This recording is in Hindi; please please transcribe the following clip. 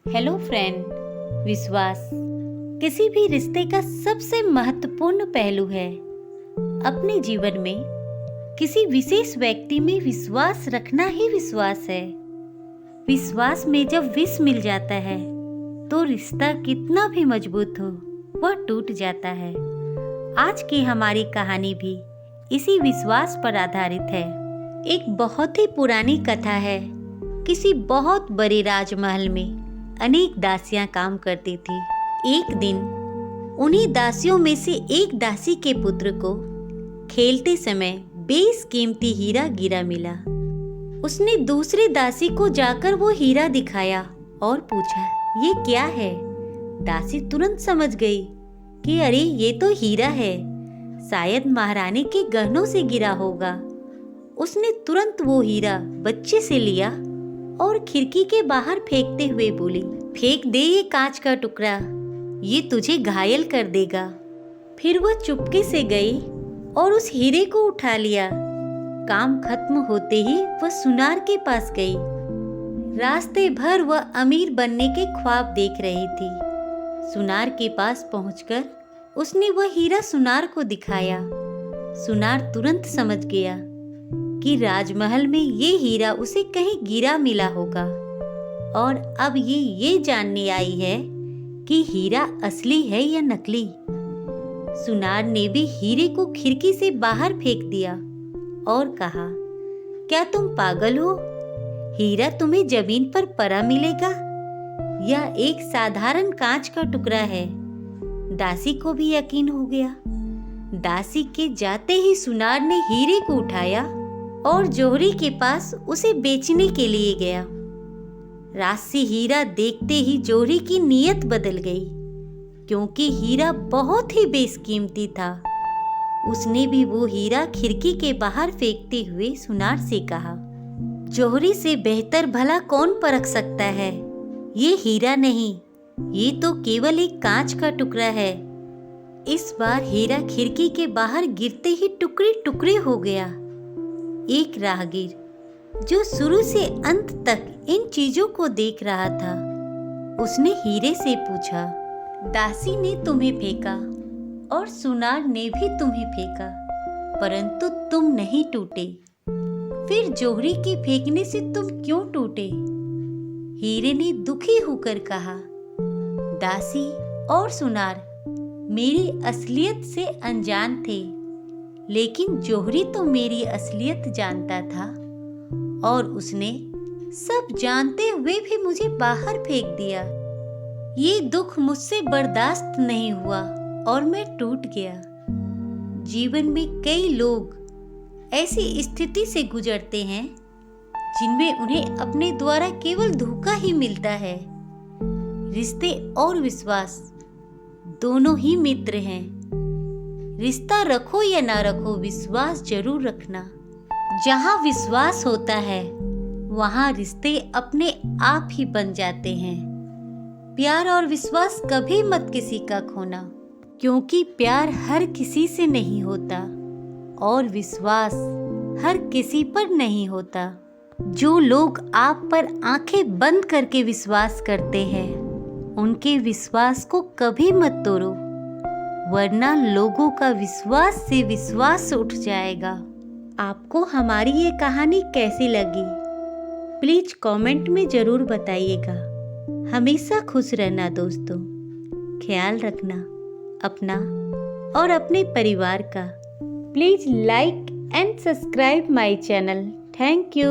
Hello friend. विश्वास किसी भी रिश्ते का सबसे महत्वपूर्ण पहलू है। अपने जीवन में किसी विशेष व्यक्ति में विश्वास रखना ही विश्वास है। विश्वास में जब विष मिल जाता है तो रिश्ता कितना भी मजबूत हो वह टूट जाता है। आज की हमारी कहानी भी इसी विश्वास पर आधारित है। एक बहुत ही पुरानी कथा है। किसी बहुत बड़े राजमहल में अनेक दासियां काम करती थी। एक दिन उन्हीं दासियों में से एक दासी के पुत्र को खेलते समय बेशकीमती हीरा गिरा मिला। उसने दूसरी दासी को जाकर वो हीरा दिखाया और पूछा, ये क्या है? दासी तुरंत समझ गई कि अरे ये तो हीरा है, शायद महारानी के गहनों से गिरा होगा। उसने तुरंत वो हीरा बच्चे से लिया और खिड़की के बाहर फेंकते हुए बोली, फेंक दे ये कांच का टुकड़ा, ये तुझे घायल कर देगा। फिर वह चुपके से गई और उस हीरे को उठा लिया। काम खत्म होते ही वह सुनार के पास गई। रास्ते भर वह अमीर बनने के ख्वाब देख रही थी। सुनार के पास पहुंचकर उसने वह हीरा सुनार को दिखाया। सुनार तुरंत समझ गया कि राजमहल में ये हीरा उसे कहीं गिरा मिला होगा और अब ये जानने आई है कि हीरा असली है या नकली। सुनार ने भी हीरे को खिड़की से बाहर फेंक दिया और कहा, क्या तुम पागल हो? हीरा तुम्हें जमीन पर पड़ा मिलेगा। यह एक साधारण कांच का टुकड़ा है। दासी को भी यकीन हो गया। दासी के जाते ही सुनार ने हीरे को उठाया और जौहरी के पास उसे बेचने के लिए गया। राशि हीरा देखते ही जौहरी की नीयत बदल गई, क्योंकि हीरा बहुत ही बेशकीमती था। उसने भी वो हीरा खिड़की के बाहर फेंकते हुए सुनार से कहा, जौहरी से बेहतर भला कौन परख सकता है? ये हीरा नहीं, ये तो केवल एक कांच का टुकड़ा है। इस बार हीरा खिड़की के बाहर गिरते ही टुकड़े टुकड़े हो गया। एक राहगीर जो शुरू से अंत तक इन चीजों को देख रहा था, उसने हीरे से पूछा, दासी ने तुम्हें फेंका और सुनार ने भी तुम्हें फेंका, परंतु तुम नहीं टूटे। फिर जौहरी के फेंकने से तुम क्यों टूटे? हीरे ने दुखी होकर कहा, दासी और सुनार मेरी असलियत से अनजान थे, लेकिन जौहरी तो मेरी असलियत जानता था और उसने सब जानते हुए भी मुझे बाहर फेंक दिया। ये दुख मुझसे बर्दाश्त नहीं हुआ और मैं टूट गया। जीवन में कई लोग ऐसी स्थिति से गुजरते हैं जिनमें उन्हें अपने द्वारा केवल धोखा ही मिलता है। रिश्ते और विश्वास दोनों ही मित्र हैं। रिश्ता रखो या ना रखो, विश्वास जरूर रखना। जहाँ विश्वास होता है वहाँ रिश्ते अपने आप ही बन जाते हैं। प्यार और विश्वास कभी मत किसी का खोना, क्योंकि प्यार हर किसी से नहीं होता और विश्वास हर किसी पर नहीं होता। जो लोग आप पर आंखें बंद करके विश्वास करते हैं, उनके विश्वास को कभी मत तोड़ो, वरना लोगों का विश्वास से विश्वास उठ जाएगा। आपको हमारी ये कहानी कैसी लगी? प्लीज कमेंट में जरूर बताइएगा। हमेशा खुश रहना दोस्तों। ख्याल रखना अपना और अपने परिवार का। Please like and subscribe my channel. Thank you.